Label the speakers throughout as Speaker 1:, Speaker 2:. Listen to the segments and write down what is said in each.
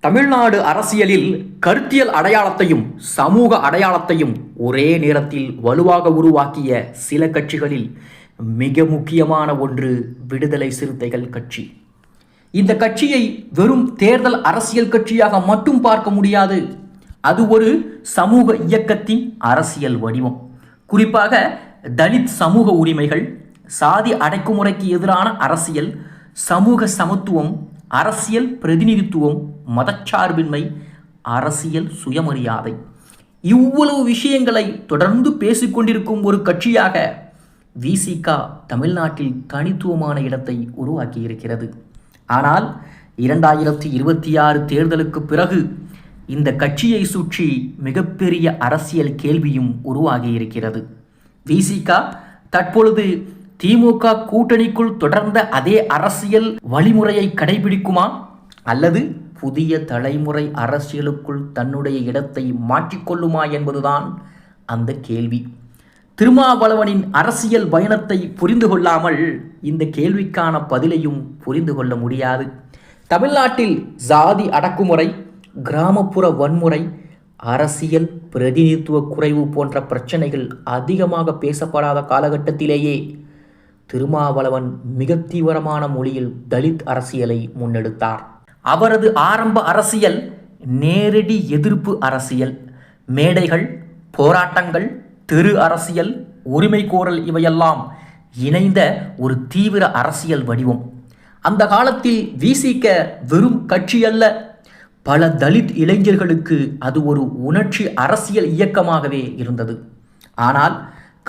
Speaker 1: தமிழ்நாடு அரசியலில் கருத்தியல் அடையாளத்தையும் சமூக அடையாளத்தையும் ஒரே நேரத்தில் வலுவாக உருவாக்கிய சில கட்சிகளில் மிக முக்கியமான ஒன்று விடுதலை சிறுத்தைகள் கட்சி. இந்த கட்சியை வெறும் தேர்தல் அரசியல் கட்சியாக மட்டும் பார்க்க முடியாது. அது ஒரு சமூக இயக்கத்தின் அரசியல் வடிவம். குறிப்பாக தலித் சமூக உரிமைகள், சாதி அடக்குமுறைக்கு எதிரான அரசியல், சமூக சமத்துவம், அரசியல் பிரதிநிதித்துவம், மதச்சார்பின்மை, அரசியல் சுயமரியாதை, இவ்வளவு விஷயங்களை தொடர்ந்து பேசிக்கொண்டிருக்கும் ஒரு கட்சியாக விசிக தமிழ்நாட்டில் தனித்துவமான இடத்தை உருவாக்கி இருக்கிறது. ஆனால் 2026 தேர்தலுக்கு பிறகு இந்த கட்சியை சுற்றி மிகப்பெரிய அரசியல் கேள்வியும் உருவாகி இருக்கிறது. விசிக தற்பொழுது திமுக கூட்டணிக்குள் தொடர்ந்த அதே அரசியல் வழிமுறையை கடைபிடிக்குமா, அல்லது புதிய தலைமுறை அரசியலுக்குள் தன்னுடைய இடத்தை மாற்றிக்கொள்ளுமா என்பதுதான் அந்த கேள்வி. திருமாவளவனின் அரசியல் பயணத்தை புரிந்து கொள்ளாமல் இந்த கேள்விக்கான பதிலையும் புரிந்து கொள்ள முடியாது. தமிழ்நாட்டில் சாதி அடக்குமுறை, கிராமப்புற வன்முறை, அரசியல் பிரதிநிதித்துவ குறைவு போன்ற பிரச்சனைகள் அதிகமாக பேசப்படாத காலகட்டத்திலேயே திருமாவளவன் மிக தீவிரமான மொழியில் தலித் அரசியலை முன்னெடுத்தார். அவரது ஆரம்ப அரசியல் நேரடி எதிர்ப்பு அரசியல். மேடைகள், போராட்டங்கள், தெரு அரசியல், உரிமை கோரல் இவையெல்லாம் இணைந்த ஒரு தீவிர அரசியல் வடிவம். அந்த காலத்தில் விசிக வெறும் கட்சி அல்ல, பல தலித் இளைஞர்களுக்கு அது ஒரு உணர்ச்சி அரசியல் இயக்கமாகவே இருந்தது. ஆனால்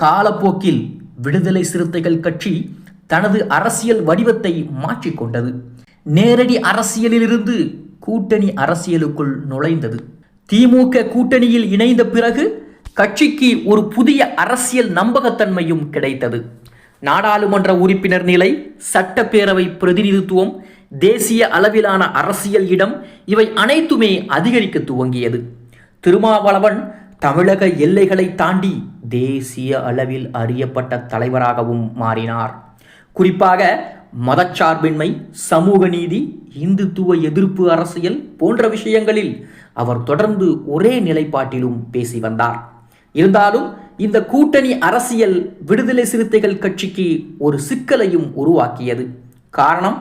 Speaker 1: காலப்போக்கில் விடுதலை சிறுத்தைகள் கட்சி தனது அரசியல் வடிவத்தை மாற்றிக்கொண்டது. நேரடி அரசியலிலிருந்து கூட்டணி அரசியலுக்குள் நுழைந்தது. திமுக கூட்டணியில் இணைந்த பிறகு கட்சிக்கு ஒரு புதிய அரசியல் நம்பகத்தன்மையும் கிடைத்தது. நாடாளுமன்ற உறுப்பினர் நிலை, சட்டப்பேரவை பிரதிநிதித்துவம், தேசிய அளவிலான அரசியல் இடம், இவை அனைத்துமே அதிகரிக்க துவங்கியது. திருமாவளவன் தமிழக எல்லைகளை தாண்டி தேசிய அளவில் அறியப்பட்ட தலைவராகவும் மாறினார். குறிப்பாக மதச்சார்பின்மை, சமூக நீதி, இந்துத்துவ எதிர்ப்பு அரசியல் போன்ற விஷயங்களில் அவர் தொடர்ந்து ஒரே நிலைப்பாட்டிலும் பேசி வந்தார். இருந்தாலும் இந்த கூட்டணி அரசியல் விடுதலை சிறுத்தைகள் கட்சிக்கு ஒரு சிக்கலையும் உருவாக்கியது. காரணம்,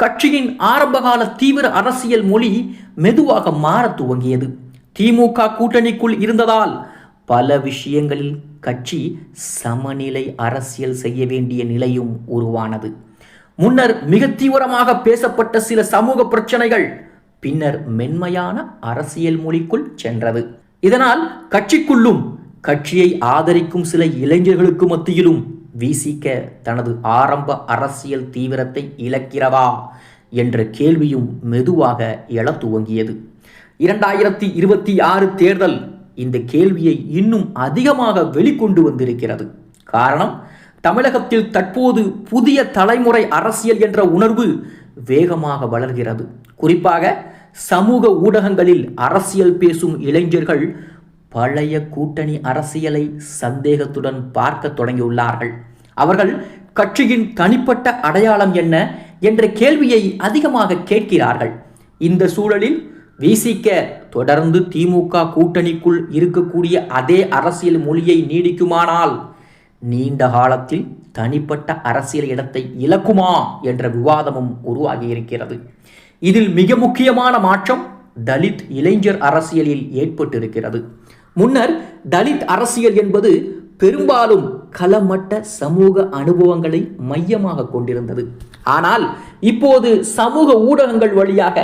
Speaker 1: கட்சியின் ஆரம்பகால தீவிர அரசியல் மொழி மெதுவாக மாற துவங்கியது. திமுக கூட்டணிக்குள் இருந்ததால் பல விஷயங்களில் கட்சி சமநிலை அரசியல் செய்ய வேண்டிய நிலையும் உருவானது. முன்னர் மிக தீவிரமாக பேசப்பட்ட சில சமூக பிரச்சனைகள் பின்னர் மென்மையான அரசியல் மொழிக்குள் சென்றது. இதனால் கட்சிக்குள்ளும் கட்சியை ஆதரிக்கும் சில இளைஞர்களுக்கு மத்தியிலும் விசிக தனது ஆரம்ப அரசியல் தீவிரத்தை இழக்கிறதா என்ற கேள்வியும் மெதுவாக எழத் துவங்கியது. 2026 தேர்தல் இந்த கேள்வியை இன்னும் அதிகமாக வெளிக்கொண்டு வந்திருக்கிறது. காரணம், தமிழகத்தில் தற்போது புதிய தலைமுறை அரசியல் என்ற உணர்வு வேகமாக வளர்கிறது. குறிப்பாக சமூக ஊடகங்களில் அரசியல் பேசும் இளைஞர்கள் பழைய கூட்டணி அரசியலை சந்தேகத்துடன் பார்க்க தொடங்கியுள்ளார்கள். அவர்கள் கட்சியின் தனிப்பட்ட அடையாளம் என்ன என்ற கேள்வியை அதிகமாக கேட்கிறார்கள். இந்த சூழலில் விசிக தொடர்ந்து திமுக கூட்டணிக்குள் இருக்கக்கூடிய அதே அரசியல் மொழியை நீடிக்குமானால் நீண்ட காலத்தில் தனிப்பட்ட அரசியல் இடத்தை இழக்குமா என்ற விவாதமும் உருவாகி இருக்கிறது. இதில் மிக முக்கியமான மாற்றம் தலித் இளைஞர் அரசியலில் ஏற்பட்டிருக்கிறது. முன்னர் தலித் அரசியல் என்பது பெரும்பாலும் களமட்ட சமூக அனுபவங்களை மையமாக கொண்டிருந்தது. ஆனால் இப்போது சமூக ஊடகங்கள் வழியாக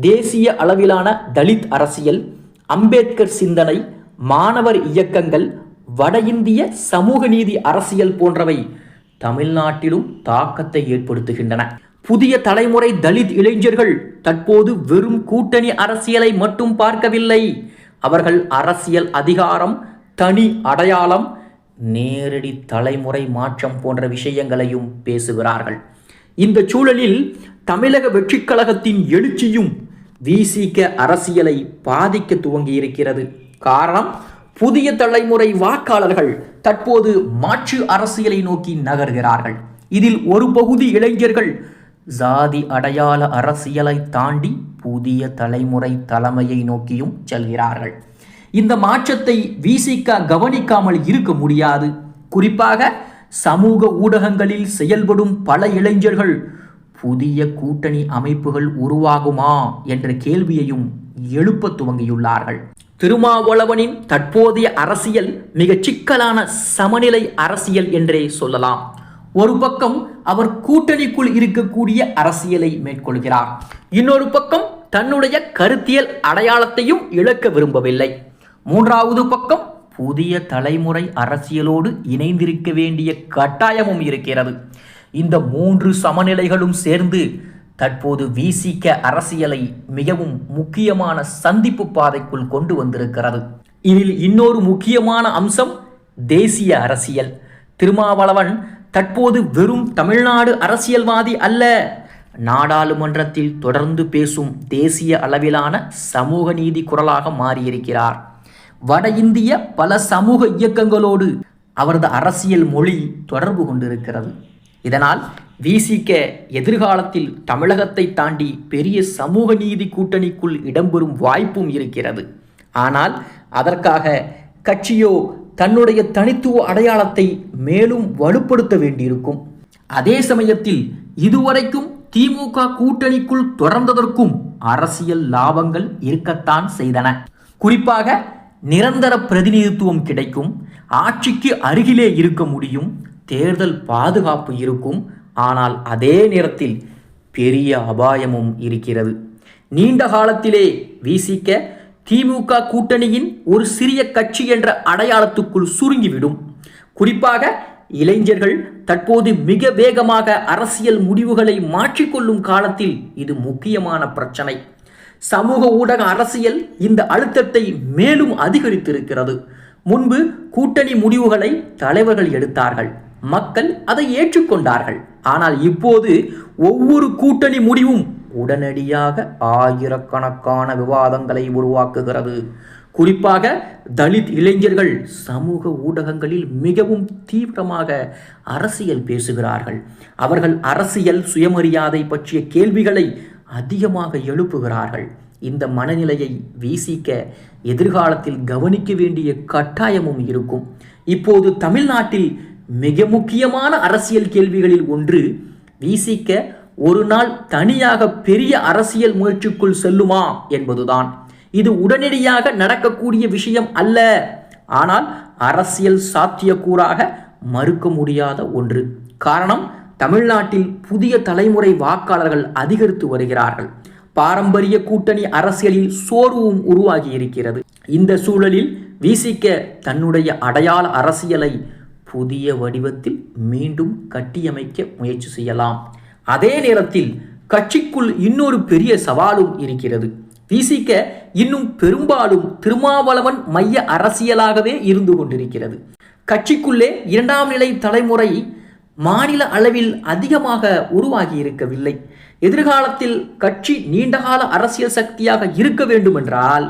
Speaker 1: தேசிய அளவிலான தலித் அரசியல், அம்பேத்கர் சிந்தனை, மாணவர் இயக்கங்கள், வட இந்திய சமூக நீதி அரசியல் போன்றவை தமிழ்நாட்டிலும் தாக்கத்தை ஏற்படுத்துகின்றன. புதிய தலைமுறை தலித் இளைஞர்கள் தற்போது வெறும் கூட்டணி அரசியலை மட்டும் பார்க்கவில்லை. அவர்கள் அரசியல் அதிகாரம், தனி அடையாளம், நேரடி தலைமுறை மாற்றம் போன்ற விஷயங்களையும் பேசுகிறார்கள். இந்த சூழலில் தமிழக வெற்றி கழகத்தின் எழுச்சியும் விசிக அரசியலை பாதிக்க துவங்கியிருக்கிறது. காரணம், புதிய தலைமுறை வாக்காளர்கள் தற்போது மாற்று அரசியலை நோக்கி நகர்கிறார்கள். இதில் ஒரு பகுதி இளைஞர்கள் சாதி அடையாள அரசியலை தாண்டி புதிய தலைமுறை தலைமையை நோக்கியும் செல்கிறார்கள். இந்த மாற்றத்தை விசிக கவனிக்காமல் இருக்க முடியாது. குறிப்பாக சமூக ஊடகங்களில் செயல்படும் பல இளைஞர்கள் புதிய கூட்டணி அமைப்புகள் உருவாகுமா என்ற கேள்வியையும் எழுப்ப துவங்கியுள்ளார்கள். திருமாவளவனின் தற்போதைய அரசியல் மிக சிக்கலான சமநிலை அரசியல் என்றே சொல்லலாம். ஒரு பக்கம் அவர் கூட்டணிக்குள் இருக்கக்கூடிய அரசியலை மேற்கொள்கிறார், இன்னொரு பக்கம் தன்னுடைய கருத்தியல் அடையாளத்தையும் இழக்க விரும்பவில்லை. மூன்றாவது பக்கம் புதிய தலைமுறை அரசியலோடு இணைந்திருக்க வேண்டிய கட்டாயமும் இருக்கிறது. இந்த மூன்று சமநிலைகளும் சேர்ந்து தற்போது விசிக அரசியலை மிகவும் முக்கியமான சந்திப்பு பாதைக்குள் கொண்டு வந்திருக்கிறது. இதில் இன்னொரு முக்கியமான அம்சம் தேசிய அரசியல். திருமாவளவன் தற்போது வெறும் தமிழ்நாடு அரசியல்வாதி அல்ல, நாடாளுமன்றத்தில் தொடர்ந்து பேசும் தேசிய அளவிலான சமூக நீதி குரலாக மாறியிருக்கிறார். வட இந்திய பல சமூக இயக்கங்களோடு அவரது அரசியல் மொழி தொடர்பு கொண்டிருக்கிறது. இதனால் விசிக எதிர்காலத்தில் தமிழகத்தை தாண்டி பெரிய சமூக நீதி கூட்டணிக்குள் இடம்பெறும் வாய்ப்பும் இருக்கிறது. ஆனால் அதற்காக கட்சியோ தன்னுடைய தனித்துவ அடையாளத்தை மேலும் வலுப்படுத்த வேண்டியிருக்கும். அதே சமயத்தில் இதுவரைக்கும் திமுக கூட்டணிக்குள் தொடர்ந்ததற்கும் அரசியல் லாபங்கள் இருக்கத்தான் செய்தன. குறிப்பாக நிரந்தர பிரதிநிதித்துவம் கிடைக்கும், ஆட்சிக்கு அருகிலே இருக்க முடியும், தேர்தல் பாதுகாப்பு இருக்கும். ஆனால் அதே நேரத்தில் பெரிய அபாயமும் இருக்கிறது. நீண்ட காலத்திலே விசிக திமுக கூட்டணியின் ஒரு சிறிய கட்சி என்ற அடையாளத்துக்குள் சுருங்கிவிடும். குறிப்பாக இளைஞர்கள் தற்போது மிக வேகமாக அரசியல் முடிவுகளை மாற்றிக்கொள்ளும் காலத்தில் இது முக்கியமான பிரச்சனை. சமூக ஊடக அரசியல் இந்த அழுத்தத்தை மேலும் அதிகரித்திருக்கிறது. முன்பு கூட்டணி முடிவுகளை தலைவர்கள் எடுத்தார்கள், மக்கள் அதை ஏற்றுக்கொண்டார்கள். ஆனால் இப்போது ஒவ்வொரு கூட்டணி முடிவும் உடனடியாக ஆயிரக்கணக்கான விவாதங்களை உருவாக்குகிறது. குறிப்பாக தலித் இளைஞர்கள் சமூக ஊடகங்களில் மிகவும் தீவிரமாக அரசியல் பேசுகிறார்கள். அவர்கள் அரசியல் சுயமரியாதை பற்றிய கேள்விகளை அதிகமாக எழுப்புகிறார்கள். இந்த மனநிலையை விசிக எதிர்காலத்தில் கவனிக்க வேண்டிய கட்டாயமும் இருக்கும். இப்போது தமிழ்நாட்டில் மிக முக்கியமான அரசியல் கேள்விகளில் ஒன்று, விசிக ஒரு நாள் தனியாக பெரிய அரசியல் முயற்சிக்குள் செல்லுமா என்பதுதான். இது உடனடியாக நடக்கக்கூடிய விஷயம் அல்ல, ஆனால் அரசியல் சாத்தியக்கூறாக மறுக்க முடியாத ஒன்று. காரணம், தமிழ்நாட்டில் புதிய தலைமுறை வாக்காளர்கள் அதிகரித்து வருகிறார்கள். பாரம்பரிய கூட்டணி அரசியலில் சோர்வும் உருவாகி இருக்கிறது. இந்த சூழலில் விசிக தன்னுடைய அடையாள அரசியலை புதிய வடிவத்தில் மீண்டும் கட்டியமைக்க முயற்சி செய்யலாம். அதே நேரத்தில் கட்சிக்குள் இன்னொரு பெரிய சவாலும் இருக்கிறது. விசிக இன்னும் பெரும்பாலும் திருமாவளவன் மைய அரசியலாகவே இருந்து கொண்டிருக்கிறது. கட்சிக்குள்ளே இரண்டாம் நிலை தலைமுறை மாநில அளவில் அதிகமாக உருவாகி இருக்கவில்லை. எதிர்காலத்தில் கட்சி நீண்டகால அரசியல் சக்தியாக இருக்க வேண்டும் என்றால்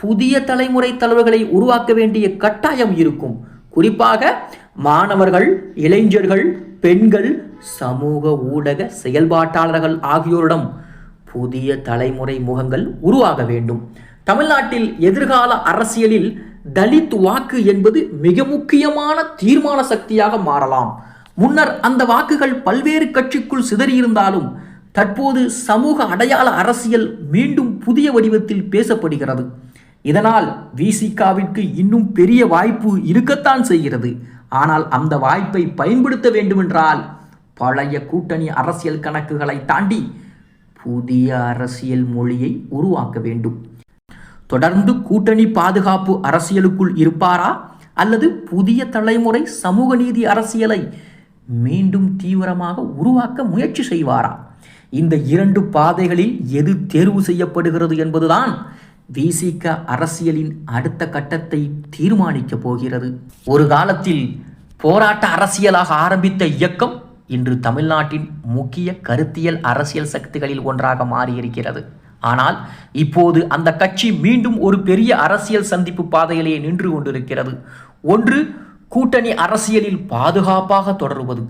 Speaker 1: புதிய தலைமுறை தலைவர்களை உருவாக்க வேண்டிய கட்டாயம் இருக்கும். குறிப்பாக மாணவர்கள், இளைஞர்கள், பெண்கள், சமூக ஊடக செயல்பாட்டாளர்கள் ஆகியோரிடம் புதிய தலைமுறை முகங்கள் உருவாக வேண்டும். தமிழ்நாட்டில் எதிர்கால அரசியலில் தலித் வாக்கு என்பது மிக முக்கியமான தீர்மான சக்தியாக மாறலாம். முன்னர் அந்த வாக்குகள் பல்வேறு கட்சிக்குள் சிதறியிருந்தாலும் தற்போது சமூக அடையாள அரசியல் மீண்டும் புதிய வடிவத்தில் பேசப்படுகிறது. இதனால் விசிகாவிற்கு இன்னும் பெரிய வாய்ப்பு இருக்கத்தான் செய்கிறது. ஆனால் அந்த வாய்ப்பை பயன்படுத்த வேண்டுமென்றால் பழைய கூட்டணி அரசியல் கணக்குகளை தாண்டி புதிய அரசியல் மொழியை உருவாக்க வேண்டும். தொடர்ந்து கூட்டணி பாதுகாப்பு அரசியலுக்குள் இருப்பாரா, அல்லது புதிய தலைமுறை சமூக நீதி அரசியலை மீண்டும் தீவிரமாக உருவாக்க முயற்சி செய்வாரா? இந்த இரண்டு பாதைகளில் எது தேர்வு செய்யப்படுகிறது என்பதுதான் விசிக அரசியலின் அடுத்த கட்டத்தை தீர்மானிக்க போகிறது. ஒரு காலத்தில் போராட்ட அரசியலாக ஆரம்பித்த இயக்கம் இன்று தமிழ்நாட்டின் முக்கிய கருத்தியல் அரசியல் சக்திகளில் ஒன்றாக மாறியிருக்கிறது. ஆனால் இப்போது அந்த கட்சி மீண்டும் ஒரு பெரிய அரசியல் சந்திப்பு பாதையிலே நின்று கொண்டிருக்கிறது. ஒன்று கூட்டணி அரசியலில் பாதுகாப்பாக தொடருவது,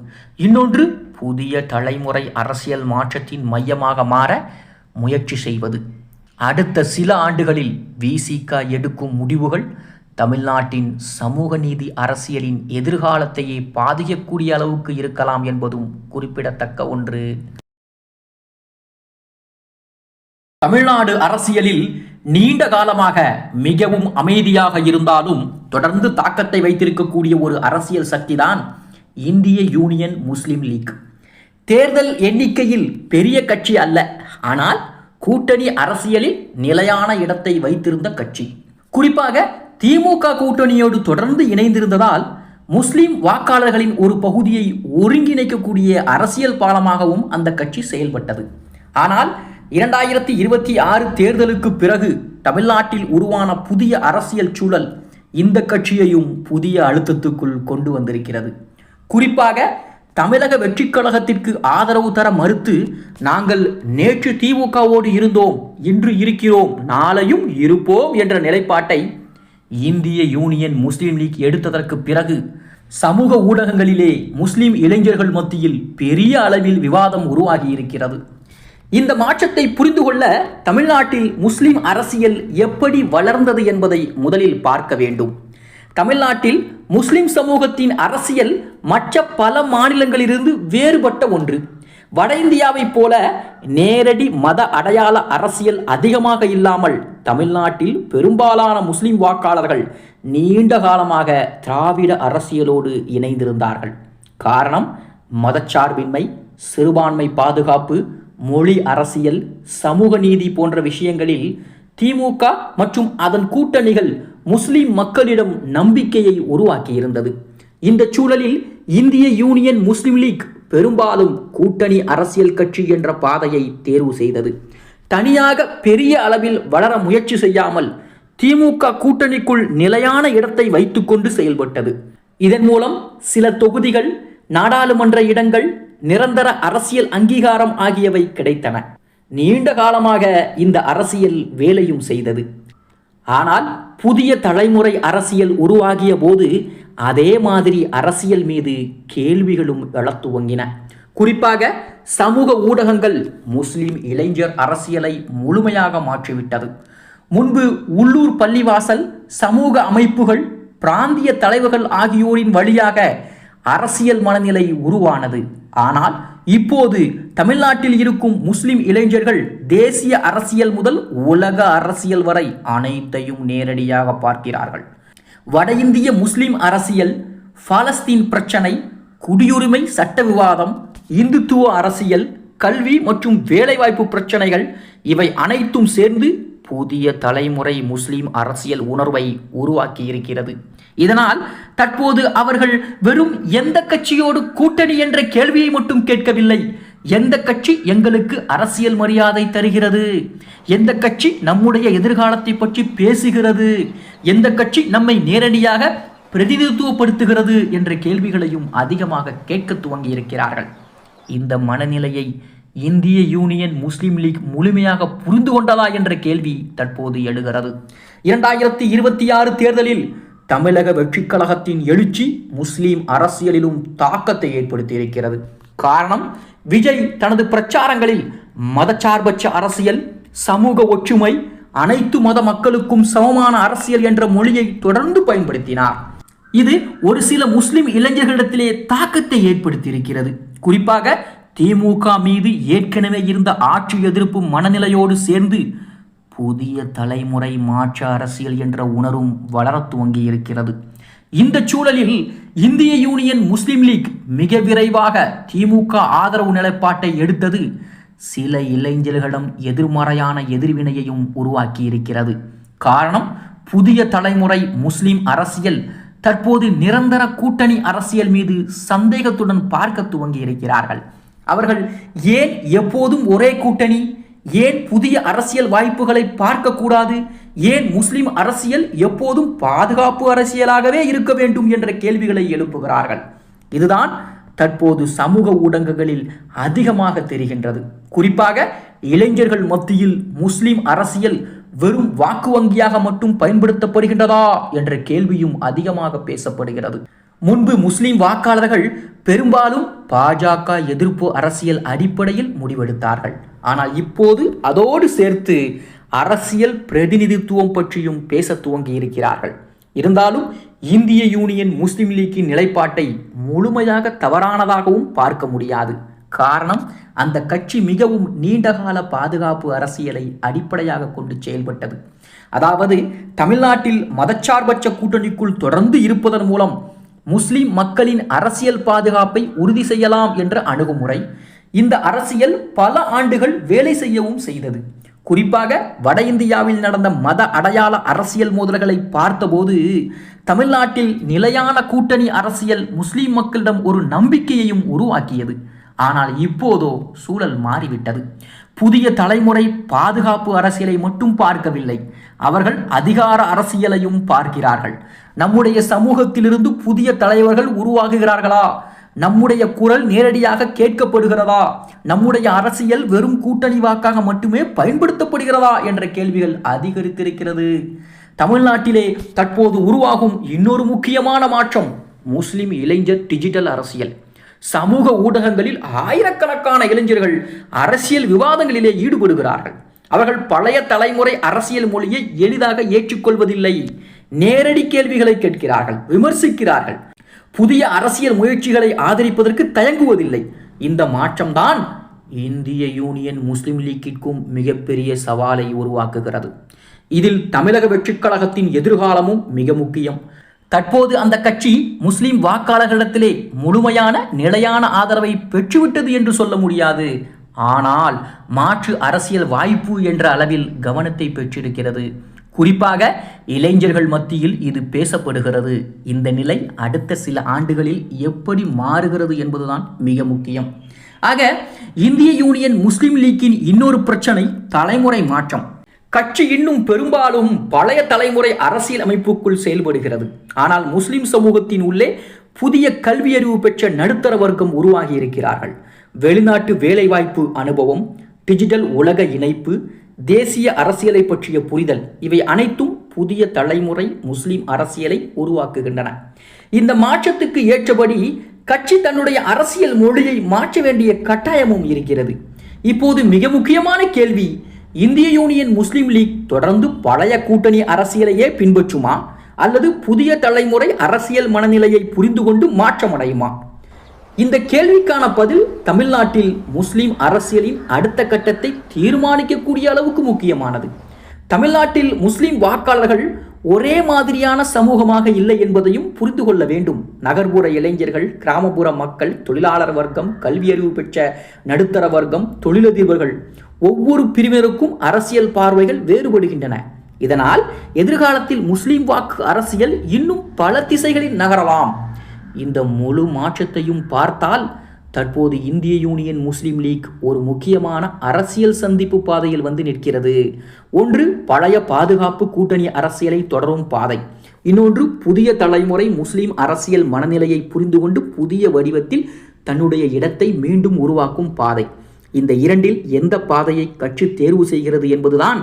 Speaker 1: இன்னொன்று புதிய தலைமுறை அரசியல் மாற்றத்தின் மையமாக மாற முயற்சி செய்வது. அடுத்த சில ஆண்டுகளில் விசிக எடுக்கும் முடிவுகள் தமிழ்நாட்டின் சமூக நீதி அரசியலின் எதிர்காலத்தையே பாதிக்கக்கூடிய அளவுக்கு இருக்கலாம் என்பதும் குறிப்பிடத்தக்க ஒன்று. தமிழ்நாடு அரசியலில் நீண்ட காலமாக மிகவும் அமைதியாக இருந்தாலும் தொடர்ந்து தாக்கத்தை வைத்திருக்கக்கூடிய ஒரு அரசியல் சக்திதான் இந்திய யூனியன் முஸ்லிம் லீக். தேர்தல் எண்ணிக்கையில் பெரிய கட்சி அல்ல, ஆனால் கூட்டணி அரசியலில் நிலையான இடத்தை வைத்திருந்த கட்சி. குறிப்பாக திமுக கூட்டணியோடு தொடர்ந்து இணைந்திருந்ததால் முஸ்லிம் வாக்காளர்களின் ஒரு பகுதியை ஒருங்கிணைக்கக்கூடிய அரசியல் பாலமாகவும் அந்த கட்சி செயல்பட்டது. ஆனால் 2026 தேர்தலுக்கு பிறகு தமிழ்நாட்டில் உருவான புதிய அரசியல் சூழல் இந்த கட்சியையும் புதிய அழுத்தத்துக்குள் கொண்டு வந்திருக்கிறது. குறிப்பாக தமிழக வெற்றிக் கழகத்திற்கு ஆதரவு தர மறுத்து, நாங்கள் நேற்று திமுகவோடு இருந்தோம், இன்று இருக்கிறோம், நாளையும் இருப்போம் என்ற நிலைப்பாட்டை இந்திய யூனியன் முஸ்லீம் லீக் எடுத்ததற்கு பிறகு சமூக ஊடகங்களிலே முஸ்லிம் இளைஞர்கள் மத்தியில் பெரிய அளவில் விவாதம் உருவாகி இருக்கிறது. இந்த மாற்றத்தை புரிந்து கொள்ள தமிழ்நாட்டில் முஸ்லிம் அரசியல் எப்படி வளர்ந்தது என்பதை முதலில் பார்க்க வேண்டும். தமிழ்நாட்டில் முஸ்லிம் சமூகத்தின் அரசியல் மற்ற பல மாநிலங்களிலிருந்து வேறுபட்ட ஒன்று. வட இந்தியாவைப் போல நேரடி மத அடையாள அரசியல் அதிகமாக இல்லாமல் தமிழ்நாட்டில் பெரும்பாலான முஸ்லிம் வாக்காளர்கள் நீண்ட காலமாக திராவிட அரசியலோடு இணைந்திருந்தார்கள். காரணம் மதச்சார்பின்மை, சிறுபான்மை பாதுகாப்பு, மொழி அரசியல், சமூக நீதி போன்ற விஷயங்களில் திமுக மற்றும் அதன் கூட்டணிகள் முஸ்லிம் மக்களிடம் நம்பிக்கையை உருவாக்கியிருந்தது. இந்த சூழலில் இந்திய யூனியன் முஸ்லிம் லீக் பெரும்பாலும் கூட்டணி அரசியல் கட்சி என்ற பாதையை தேர்வு செய்தது. தனியாக பெரிய அளவில் வளர முயற்சி செய்யாமல் திமுக கூட்டணிக்குள் நிலையான இடத்தை வைத்துக்கொண்டு செயல்பட்டது. இதன் மூலம் சில தொகுதிகள், நாடாளுமன்ற இடங்கள், நிரந்தர அரசியல் அங்கீகாரம் ஆகியவை கிடைத்தன. நீண்ட காலமாக இந்த அரசியல் வேலையும் செய்தது. ஆனால் புதிய தலைமுறை அரசியல் உருவாகிய போது அதே மாதிரி அரசியல் மீது கேள்விகளும் எழத் துவங்கின. குறிப்பாக சமூக ஊடகங்கள் முஸ்லிம் இளைஞர் அரசியலை முழுமையாக மாற்றிவிட்டது. முன்பு உள்ளூர் பள்ளிவாசல், சமூக அமைப்புகள், பிராந்திய தலைவர்கள் ஆகியோரின் வழியாக அரசியல் மனநிலை உருவானது. ஆனால் இப்போது தமிழ்நாட்டில் இருக்கும் முஸ்லிம் இளைஞர்கள் தேசிய அரசியல் முதல் உலக அரசியல் வரை அனைத்தையும் நேரடியாக பார்க்கிறார்கள். வட இந்திய முஸ்லிம் அரசியல், பாலஸ்தீன் பிரச்சனை, குடியுரிமை சட்ட விவாதம், இந்துத்துவ அரசியல், கல்வி மற்றும் வேலைவாய்ப்பு பிரச்சனைகள், இவை அனைத்தும் சேர்ந்து புதிய தலைமுறை முஸ்லிம் அரசியல் உணர்வை உருவாக்கி இருக்கிறது. இதனால் தற்போது அவர்கள் வெறும் எந்த கட்சியோடு கூட்டணி என்ற கேள்வியை மட்டும் கேட்கவில்லை. எந்த கட்சி எங்களுக்கு அரசியல் மரியாதை தருகிறது, எந்த கட்சி நம்முடைய எதிர்காலத்தை பற்றி பேசுகிறது, எந்த கட்சி நம்மை நேரடியாக பிரதிநிதித்துவப்படுத்துகிறது என்ற கேள்விகளையும் அதிகமாக கேட்க துவங்கி இருக்கிறார்கள். இந்த மனநிலையை இந்திய யூனியன் முஸ்லிம் லீக் முழுமையாக புரிந்து கொண்டதா என்ற கேள்வி தற்போது எழுகிறது. 2026 தேர்தலில் தமிழக வெற்றிக் கழகத்தின் எழுச்சி முஸ்லிம் அரசியலிலும் தாக்கத்தை ஏற்படுத்தி இருக்கிறது. காரணம், விஜய் தனது பிரச்சாரங்களில் மதச்சார்பற்ற அரசியல், சமூக ஒற்றுமை, அனைத்து மத மக்களுக்கும் சமமான அரசியல் என்ற மொழியை தொடர்ந்து பயன்படுத்தினார். இது ஒரு சில முஸ்லிம் இளைஞர்களிடத்திலே தாக்கத்தை ஏற்படுத்தி இருக்கிறது. குறிப்பாக திமுக மீது ஏற்கனவே இருந்த ஆட்சி எதிர்ப்பு மனநிலையோடு சேர்ந்து புதிய தலைமுறை மாற்ற அரசியல் என்ற உணர்வும் வளர துவங்கி இருக்கிறது. இந்த சூழலில் இந்திய யூனியன் முஸ்லிம் லீக் மிக விரைவாக திமுக ஆதரவு நிலைப்பாட்டை எடுத்தது சில இளைஞர்களிடம் எதிர்மறையான எதிர்வினையையும் உருவாக்கி இருக்கிறது. காரணம், புதிய தலைமுறை முஸ்லிம் அரசியல் தற்போது நிரந்தர கூட்டணி அரசியல் மீது சந்தேகத்துடன் பார்க்க துவங்கி இருக்கிறார்கள். அவர்கள் ஏன் எப்போதும் ஒரே கூட்டணி, ஏன் புதிய அரசியல் வாய்ப்புகளை பார்க்கக்கூடாது, ஏன் முஸ்லிம் அரசியல் எப்போதும் பாதுகாப்பு அரசியலாகவே இருக்க வேண்டும் என்ற கேள்விகளை எழுப்புகிறார்கள். இதுதான் தற்போது சமூக ஊடகங்களில் அதிகமாக தெரிகின்றது. குறிப்பாக இளைஞர்கள் மத்தியில் முஸ்லிம் அரசியல் வெறும் வாக்கு வங்கியாக மட்டும் பயன்படுத்தப்படுகின்றதா என்ற கேள்வியும் அதிகமாக பேசப்படுகிறது. முன்பு முஸ்லிம் வாக்காளர்கள் பெரும்பாலும் பாஜக எதிர்ப்பு அரசியல் அடிப்படையில் முடிவெடுத்தார்கள். ஆனால் இப்போது அதோடு சேர்த்து அரசியல் பிரதிநிதித்துவம் பற்றியும் பேச துவங்கி இருக்கிறார்கள். இருந்தாலும் இந்திய யூனியன் முஸ்லிம் லீக்கின் நிலைப்பாட்டை முழுமையாக தவறானதாகவும் பார்க்க முடியாது. காரணம், அந்த கட்சி மிகவும் நீண்டகால பாதுகாப்பு அரசியலை அடிப்படையாக கொண்டு செயல்பட்டது. அதாவது தமிழ்நாட்டில் மதச்சார்பற்ற கூட்டணிக்குள் தொடர்ந்து இருப்பதன் மூலம் முஸ்லிம் மக்களின் அரசியல் பாதுகாப்பை உறுதி செய்யலாம் என்ற அணுகுமுறை. இந்த அரசியல் பல ஆண்டுகள் வேலை செய்யவும் செய்தது. குறிப்பாக வட இந்தியாவில் நடந்த மத அடையாள அரசியல் மோதல்களை பார்த்தபோது தமிழ்நாட்டில் நிலையான கூட்டணி அரசியல் முஸ்லிம் மக்களிடம் ஒரு நம்பிக்கையையும் உருவாக்கியது. ஆனால் இப்போதோ சூழல் மாறிவிட்டது. புதிய தலைமுறை பாதுகாப்பு அரசியலை மட்டும் பார்க்கவில்லை, அவர்கள் அதிகார அரசியலையும் பார்க்கிறார்கள். நம்முடைய சமூகத்திலிருந்து புதிய தலைவர்கள் உருவாகுகிறார்களா? நம்முடைய குரல் நேரடியாக கேட்கப்படுகிறதா? நம்முடைய அரசியல் வெறும் கூட்டணி வாக்காக மட்டுமே பயன்படுத்தப்படுகிறதா என்ற கேள்விகள் அதிகரித்திருக்கிறது. தமிழ்நாட்டிலே தற்போது உருவாகும் இன்னொரு முக்கியமான மாற்றம் முஸ்லிம் இளைஞர் டிஜிட்டல் அரசியல். சமூக ஊடகங்களில் ஆயிரக்கணக்கான இளைஞர்கள் அரசியல் விவாதங்களிலே ஈடுபடுகிறார்கள். அவர்கள் பழைய தலைமுறை அரசியல் மொழியை எளிதாக ஏற்றுக்கொள்வதில்லை. நேரடி கேள்விகளை கேட்கிறார்கள், விமர்சிக்கிறார்கள், புதிய அரசியல் முயற்சிகளை ஆதரிப்பதற்கு தயங்குவதில்லை. இந்த மாற்றம்தான் இந்திய யூனியன் முஸ்லிம் லீக்கிற்கும் மிகப்பெரிய சவாலை உருவாக்குகிறது. இதில் தமிழக வெற்றிக் கழகத்தின் எதிர்காலமும் மிக முக்கியம். தற்போது அந்த கட்சி முஸ்லிம் வாக்காளர்களிடத்திலே முழுமையான நிலையான ஆதரவை பெற்றுவிட்டது என்று சொல்ல முடியாது. ஆனால் மாற்று அரசியல் வாய்ப்பு என்ற அளவில் கவனத்தை பெற்றிருக்கிறது. குறிப்பாக இளைஞர்கள் மத்தியில் இது பேசப்படுகிறது. இந்த நிலை அடுத்த சில ஆண்டுகளில் எப்படி மாறுகிறது என்பதுதான் மிக முக்கியம். ஆக இந்திய யூனியன் முஸ்லிம் லீக்கின் இன்னொரு பிரச்சனை தலைமுறை மாற்றம். கட்சி இன்னும் பெரும்பாலும் பழைய தலைமுறை அரசியல் அமைப்புக்குள் செயல்படுகிறது. ஆனால் முஸ்லிம் சமூகத்தின் உள்ளே புதிய கல்வியறிவு பெற்ற நடுத்தர வர்க்கம் உருவாகி இருக்கிறார்கள். வெளிநாட்டு வேலைவாய்ப்பு அனுபவம், டிஜிட்டல் உலக இணைப்பு, தேசிய அரசியலை பற்றிய புரிதல், இவை அனைத்தும் புதிய தலைமுறை முஸ்லிம் அரசியலை உருவாக்குகின்றன. இந்த மாற்றத்துக்கு ஏற்றபடி கட்சி தன்னுடைய அரசியல் மொழியை மாற்ற வேண்டிய கட்டாயமும் இருக்கிறது. இப்போது மிக முக்கியமான கேள்வி, இந்திய யூனியன் முஸ்லிம் லீக் தொடர்ந்து பழைய கூட்டணி அரசியலையே பின்பற்றுமா அல்லது புதிய தலைமுறை அரசியல் மனநிலையை புரிந்து கொண்டு மாற்றமடையுமா? இந்த கேள்விக்கான பதில் தமிழ்நாட்டில் முஸ்லிம் அரசியலின் அடுத்த கட்டத்தை தீர்மானிக்கக்கூடிய அளவுக்கு முக்கியமானது. தமிழ்நாட்டில் முஸ்லிம் வாக்காளர்கள் ஒரே மாதிரியான சமூகமாக இல்லை என்பதையும் புரிந்து கொள்ள வேண்டும். நகர்ப்புற இளைஞர்கள், கிராமப்புற மக்கள், தொழிலாளர் வர்க்கம், கல்வியறிவு பெற்ற நடுத்தர வர்க்கம், தொழிலதிபர்கள், ஒவ்வொரு பிரிவினருக்கும் அரசியல் பார்வைகள் வேறுபடுகின்றன. இதனால் எதிர்காலத்தில் முஸ்லிம் வாக்கு அரசியல் இன்னும் பல திசைகளில் நகரலாம். இந்த முழு மாற்றத்தையும் பார்த்தால் தற்போது இந்திய யூனியன் முஸ்லிம் லீக் ஒரு முக்கியமான அரசியல் சந்திப்பு பாதையில் வந்து நிற்கிறது. ஒன்று பழைய பாதுகாப்பு கூட்டணி அரசியலை தொடரும் பாதை, இன்னொன்று புதிய தலைமுறை முஸ்லிம் அரசியல் மனநிலையை புரிந்து கொண்டு புதிய வடிவத்தில் தன்னுடைய இடத்தை மீண்டும் உருவாக்கும் பாதை. இந்த இரண்டில் எந்த பாதையை கட்சி தேர்வு செய்கிறது என்பதுதான்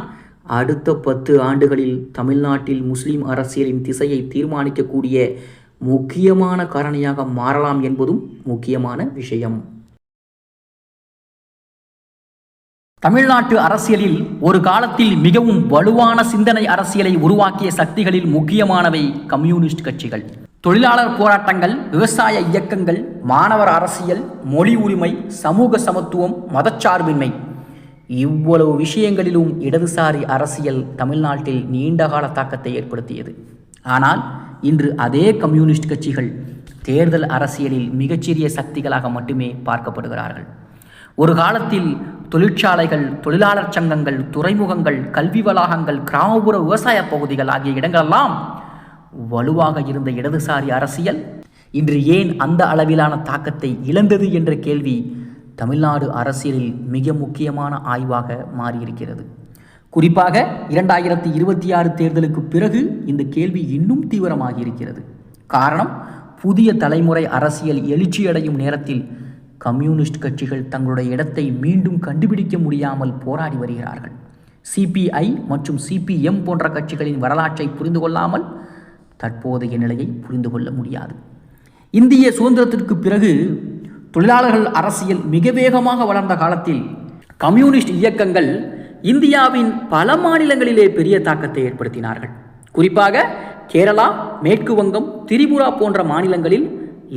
Speaker 1: அடுத்த 10 ஆண்டுகளில் தமிழ்நாட்டில் முஸ்லிம் அரசியலின் திசையை தீர்மானிக்கக்கூடிய முக்கியமான காரணியாக மாறலாம் என்பதும் முக்கியமான விஷயம். தமிழ்நாட்டு அரசியலில் ஒரு காலத்தில் மிகவும் வலுவான சிந்தனை அரசியலை உருவாக்கிய சக்திகளில் முக்கியமானவை கம்யூனிஸ்ட் கட்சிகள். தொழிலாளர் போராட்டங்கள், விவசாய இயக்கங்கள், மாணவர் அரசியல், மொழி உரிமை, சமூக சமத்துவம், மதச்சார்பின்மை, இவ்வளவு விஷயங்களிலும் இடதுசாரி அரசியல் தமிழ்நாட்டில் நீண்டகால தாக்கத்தை ஏற்படுத்தியது. ஆனால் இன்று அதே கம்யூனிஸ்ட் கட்சிகள் தேர்தல் அரசியலில் மிகச்சிறிய சக்திகளாக மட்டுமே பார்க்கப்படுகிறார்கள். ஒரு காலத்தில் தொழிற்சாலைகள், தொழிலாளர் சங்கங்கள், துறைமுகங்கள், கல்வி வளாகங்கள், கிராமப்புற விவசாய பகுதிகள் ஆகிய இடங்களெல்லாம் வலுவாக இருந்த இடதுசாரி அரசியல் இன்று ஏன் அந்த அளவிலான தாக்கத்தை இழந்தது என்ற கேள்வி தமிழ்நாடு அரசியலில் மிக முக்கியமான ஆய்வாக மாறியிருக்கிறது. குறிப்பாக 2026 தேர்தலுக்கு பிறகு இந்த கேள்வி இன்னும் தீவிரமாகி இருக்கிறது. காரணம், புதிய தலைமுறை அரசியல் எழுச்சியடையும் நேரத்தில் கம்யூனிஸ்ட் கட்சிகள் தங்களுடைய இடத்தை மீண்டும் கண்டுபிடிக்க முடியாமல் போராடி வருகிறார்கள். சிபிஐ மற்றும் சிபிஎம் போன்ற கட்சிகளின் வரலாற்றை புரிந்து கொள்ளாமல் தற்போதைய நிலையை புரிந்து கொள்ள முடியாது. இந்திய சுதந்திரத்திற்கு பிறகு தொழிலாளர்கள் அரசியல் மிக வேகமாக வளர்ந்த காலத்தில் கம்யூனிஸ்ட் இயக்கங்கள் இந்தியாவின் பல மாநிலங்களிலே பெரிய தாக்கத்தை ஏற்படுத்தினார்கள். குறிப்பாக கேரளா, மேற்கு வங்கம், திரிபுரா போன்ற மாநிலங்களில்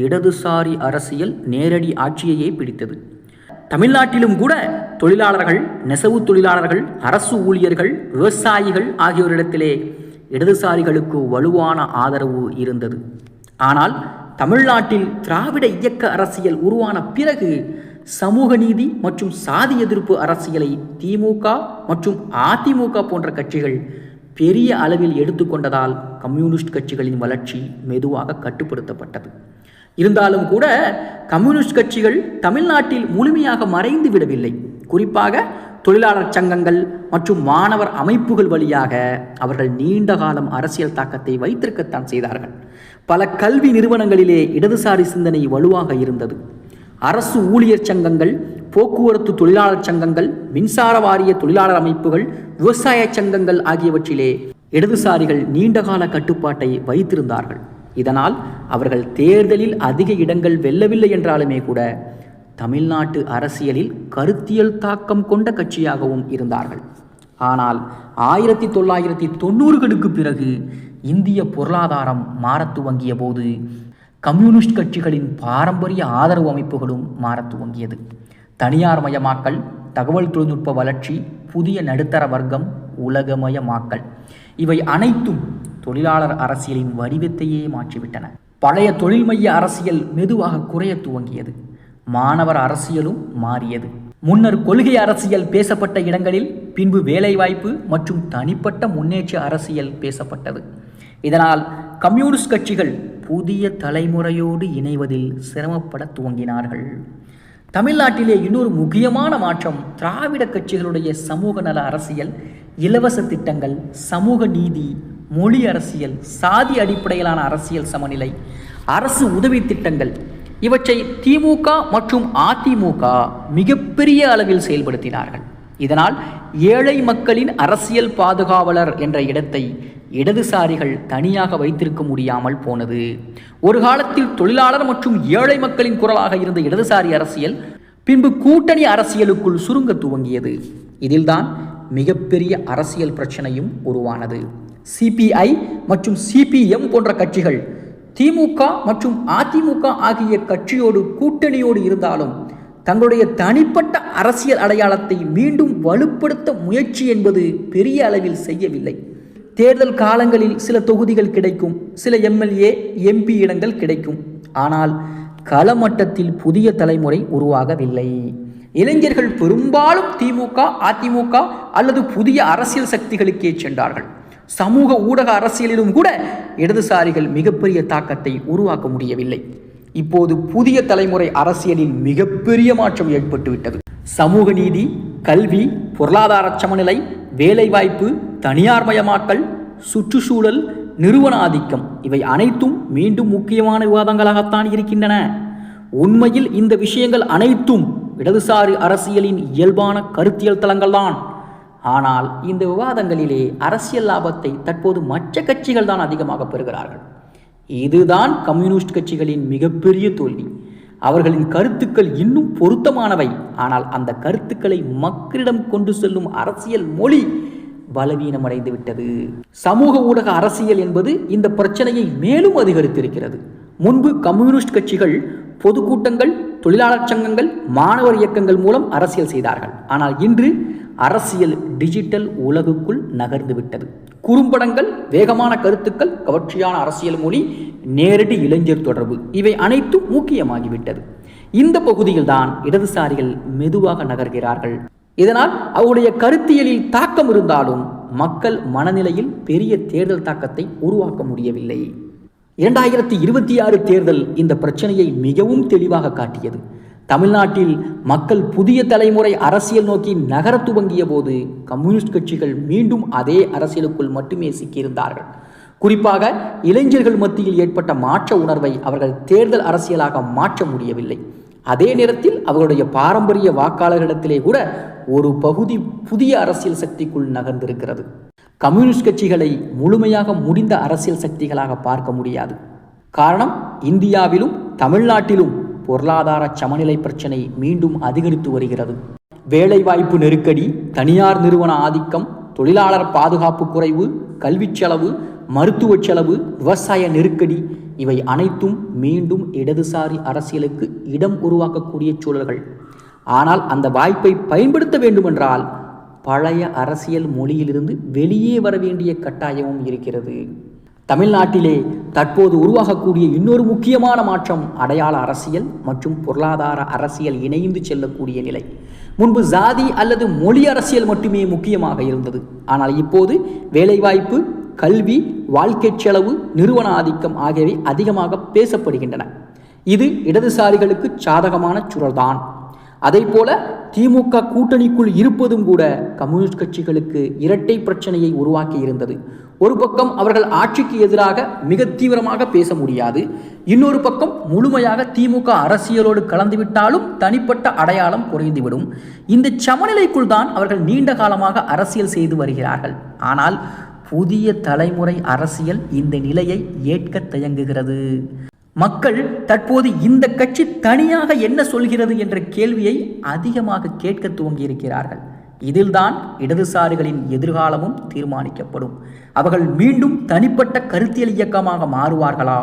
Speaker 1: இடதுசாரி அரசியல் நேரடி ஆட்சியையே பிடித்தது. தமிழ்நாட்டிலும் கூட தொழிலாளர்கள், நெசவு தொழிலாளர்கள், அரசு ஊழியர்கள், விவசாயிகள் ஆகியோரிடத்திலே இடதுசாரிகளுக்கு வலுவான ஆதரவு இருந்தது. ஆனால் தமிழ்நாட்டில் திராவிட இயக்க அரசியல் உருவான பிறகு சமூக நீதி மற்றும் சாதி எதிர்ப்பு அரசியலை திமுக மற்றும் அதிமுக போன்ற கட்சிகள் பெரிய அளவில் எடுத்துக்கொண்டதால் கம்யூனிஸ்ட் கட்சிகளின் வளர்ச்சி மெதுவாக கட்டுப்படுத்தப்பட்டது. இருந்தாலும் கூட கம்யூனிஸ்ட் கட்சிகள் தமிழ்நாட்டில் முழுமையாக மறைந்து விடவில்லை. குறிப்பாக தொழிலாளர் சங்கங்கள் மற்றும் மாணவர் அமைப்புகள் வழியாக அவர்கள் நீண்ட காலம் அரசியல் தாக்கத்தை வைத்திருக்கத்தான் செய்தார்கள். பல கல்வி நிறுவனங்களிலே இடதுசாரி சிந்தனை வலுவாக இருந்தது. அரசு ஊழியர் சங்கங்கள், போக்குவரத்து தொழிலாளர் சங்கங்கள், மின்சார வாரிய தொழிலாளர் அமைப்புகள், விவசாய சங்கங்கள் ஆகியவற்றிலே இடதுசாரிகள் நீண்டகால கட்டுப்பாட்டை வைத்திருந்தார்கள். இதனால் அவர்கள் தேர்தலில் அதிக இடங்கள் வெல்லவில்லை என்றாலுமே கூட தமிழ்நாட்டு அரசியலில் கருத்தியல் தாக்கம் கொண்ட கட்சியாகவும் இருந்தார்கள். ஆனால் 1990களுக்கு பிறகு இந்திய பொருளாதாரம் மாறத் துவங்கிய போது கம்யூனிஸ்ட் கட்சிகளின் பாரம்பரிய ஆதரவு அமைப்புகளும் மாறத் துவங்கியது. தனியார் மயமாக்கல், தகவல் தொழில்நுட்ப வளர்ச்சி, புதிய நடுத்தர வர்க்கம், உலகமயமாக்கல் இவை அனைத்தும் தொழிலாளர் அரசியலின் வடிவத்தையே மாற்றிவிட்டன. பழைய தொழில் மைய அரசியல் மெதுவாக குறைய துவங்கியது. மாணவர் அரசியலும் மாறியது. முன்னர் கொள்கை அரசியல் பேசப்பட்ட இடங்களில் பின்பு வேலைவாய்ப்பு மற்றும் தனிப்பட்ட முன்னேற்ற அரசியல் பேசப்பட்டது. இதனால் கம்யூனிஸ்ட் கட்சிகள் புதிய தலைமுறையோடு இணைவதில் சிரமப்பட துவங்கினார்கள். தமிழ்நாட்டிலே இன்னொரு முக்கியமான மாற்றம் திராவிட கட்சிகளுடைய சமூக நல அரசியல், இலவச திட்டங்கள், சமூக நீதி, மொழி அரசியல், சாதி அடிப்படையிலான அரசியல் சமநிலை, அரசு உதவி திட்டங்கள் இவற்றை திமுக மற்றும் அதிமுக மிகப்பெரிய அளவில் செயல்படுத்தினார்கள். இதனால் ஏழை மக்களின் அரசியல் பாதுகாவலர் என்ற இடத்தை இடதுசாரிகள் தனியாக வைத்திருக்க முடியாமல் போனது. ஒரு காலத்தில் தொழிலாளர் மற்றும் ஏழை மக்களின் குரலாக இருந்த இடதுசாரி அரசியல் பின்பு கூட்டணி அரசியலுக்குள் சுருங்க துவங்கியது. இதில்தான் மிகப்பெரிய அரசியல் பிரச்சனையும் உருவானது. சிபிஐ மற்றும் சிபிஎம் போன்ற கட்சிகள் திமுக மற்றும் அதிமுக ஆகிய கட்சியோடு கூட்டணியோடு இருந்தாலும் தங்களுடைய தனிப்பட்ட அரசியல் அடையாளத்தை மீண்டும் வலுப்படுத்த முயற்சி என்பது பெரிய அளவில் செய்யவில்லை. தேர்தல் காலங்களில் சில தொகுதிகள் கிடைக்கும், சில எம்எல்ஏ, எம்பி இடங்கள் கிடைக்கும். ஆனால் களமட்டத்தில் புதிய தலைமுறை உருவாகவில்லை. இளைஞர்கள் பெரும்பாலும் திமுக, அதிமுக அல்லது புதிய அரசியல் சக்திகளுக்கே சென்றார்கள். சமூக ஊடக அரசியலிலும் கூட இடதுசாரிகள் மிகப்பெரிய தாக்கத்தை உருவாக்க முடியவில்லை. இப்போது புதிய தலைமுறை அரசியலில் மிகப்பெரிய மாற்றம் ஏற்பட்டுவிட்டது. சமூக நீதி, கல்வி, பொருளாதார சமநிலை, வேலைவாய்ப்பு, தனியார் மயமாக்கல், சுற்றுச்சூழல், நிறுவன ஆதிக்கம் இவை அனைத்தும் மீண்டும் முக்கியமான விவாதங்களாகத்தான் இருக்கின்றன. உண்மையில் இந்த விஷயங்கள் அனைத்தும் இடதுசாரி அரசியலின் இயல்பான கருத்தியல் தளங்கள்தான். ஆனால் இந்த விவாதங்களிலே அரசியல் லாபத்தை தற்போது மற்ற கட்சிகள் தான் அதிகமாக பெறுகிறார்கள். இதுதான் கம்யூனிஸ்ட் கட்சிகளின் மிகப்பெரிய தோல்வி. அவர்களின் கருத்துக்கள் இன்னும் பொருத்தமானவை, ஆனால் அந்த கருத்துக்களை மக்களிடம் கொண்டு செல்லும் அரசியல் மொழி பலவீனமடைந்து விட்டது. சமூக ஊடக அரசியல் என்பது இந்த பிரச்சனையை மேலும் அதிகரித்திருக்கிறது. முன்பு கம்யூனிஸ்ட் கட்சிகள் பொதுக்கூட்டங்கள், தொழிலாளர் சங்கங்கள், மாணவர் இயக்கங்கள் மூலம் அரசியல் செய்தார்கள். ஆனால் இன்று அரசியல் டிஜிட்டல் உலகுக்குள் நகர்ந்து விட்டது. குறும்படங்கள், வேகமான கருத்துக்கள், கவர்ச்சியான அரசியல் மொழி, நேரடி இளைஞர் தொடர்பு இவை அனைத்தும் முக்கியமாகிவிட்டது. இந்த பகுதியில் தான் இடதுசாரிகள் மெதுவாக நகர்கிறார்கள். இதனால் அவருடைய கருத்தியலில் தாக்கம் இருந்தாலும் மக்கள் மனநிலையில் பெரிய தேர்தல் தாக்கத்தை உருவாக்க முடியவில்லை. 2026 தேர்தல் இந்த பிரச்சனையை மிகவும் தெளிவாக காட்டியது. தமிழ்நாட்டில் மக்கள் புதிய தலைமுறை அரசியல் நோக்கி நகர துவங்கிய போது கம்யூனிஸ்ட் கட்சிகள் மீண்டும் அதே அரசியலுக்குள் மட்டுமே சிக்கியிருந்தார்கள். குறிப்பாக இளைஞர்கள் மத்தியில் ஏற்பட்ட மாற்ற உணர்வை அவர்கள் தேர்தல் அரசியலாக மாற்ற முடியவில்லை. அதே நேரத்தில் அவர்களுடைய பாரம்பரிய வாக்காளர்களிடத்திலே கூட ஒரு பகுதி புதிய அரசியல் சக்திக்குள் நகர்ந்திருக்கிறது. கம்யூனிஸ்ட் கட்சிகளை முழுமையாக முடிந்த அரசியல் சக்திகளாக பார்க்க முடியாது. காரணம், இந்தியாவிலும் தமிழ்நாட்டிலும் பொருளாதார சமநிலை பிரச்சனை மீண்டும் அதிகரித்து வருகிறது. வேலைவாய்ப்பு நெருக்கடி, தனியார் நிறுவன ஆதிக்கம், தொழிலாளர் பாதுகாப்பு குறைவு, கல்வி செலவு, மருத்துவ செலவு, விவசாய நெருக்கடி இவை அனைத்தும் மீண்டும் இடதுசாரி அரசியலுக்கு இடம் உருவாக்கக்கூடிய சூழல்கள். ஆனால் அந்த வாய்ப்பை பயன்படுத்த வேண்டுமென்றால் பழைய அரசியல் மொழியிலிருந்து வெளியே வர வேண்டிய கட்டாயமும் இருக்கிறது. தமிழ்நாட்டிலே தற்போது உருவாகக்கூடிய இன்னொரு முக்கியமான மாற்றம் அடையாள அரசியல் மற்றும் பொருளாதார அரசியல் இணைந்து செல்லக்கூடிய நிலை. முன்பு ஜாதி அல்லது மொழி அரசியல் மட்டுமே முக்கியமாக இருந்தது. ஆனால் இப்போது வேலைவாய்ப்பு, கல்வி, வாழ்க்கை செலவு, நிறுவன ஆதிக்கம் ஆகியவை அதிகமாக பேசப்படுகின்றன. இது இடதுசாரிகளுக்கு சாதகமான சூழல்தான். அதேபோல திமுக கூட்டணிக்குள் இருப்பதும் கூட கம்யூனிஸ்ட் கட்சிகளுக்கு இரட்டை பிரச்சனையை உருவாக்கி இருந்தது. ஒரு பக்கம் அவர்கள் ஆட்சிக்கு எதிராக மிக தீவிரமாக பேச முடியாது, இன்னொரு பக்கம் முழுமையாக திமுக அரசியலோடு கலந்துவிட்டாலும் தனிப்பட்ட அடையாளம் குறைந்துவிடும். இந்த சமநிலைக்குள் தான் அவர்கள் நீண்ட காலமாக அரசியல் செய்து வருகிறார்கள். ஆனால் புதிய தலைமுறை அரசியல் இந்த நிலையை ஏற்க தயங்குகிறது. மக்கள் தற்போது இந்த கட்சி தனியாக என்ன சொல்கிறது என்ற கேள்வியை அதிகமாக கேட்க துவங்கியிருக்கிறார்கள். இதில்தான் இடதுசாரிகளின் எதிர்காலமும் தீர்மானிக்கப்படும். அவர்கள் மீண்டும் தனிப்பட்ட கருத்தியல் இயக்கமாக மாறுவார்களா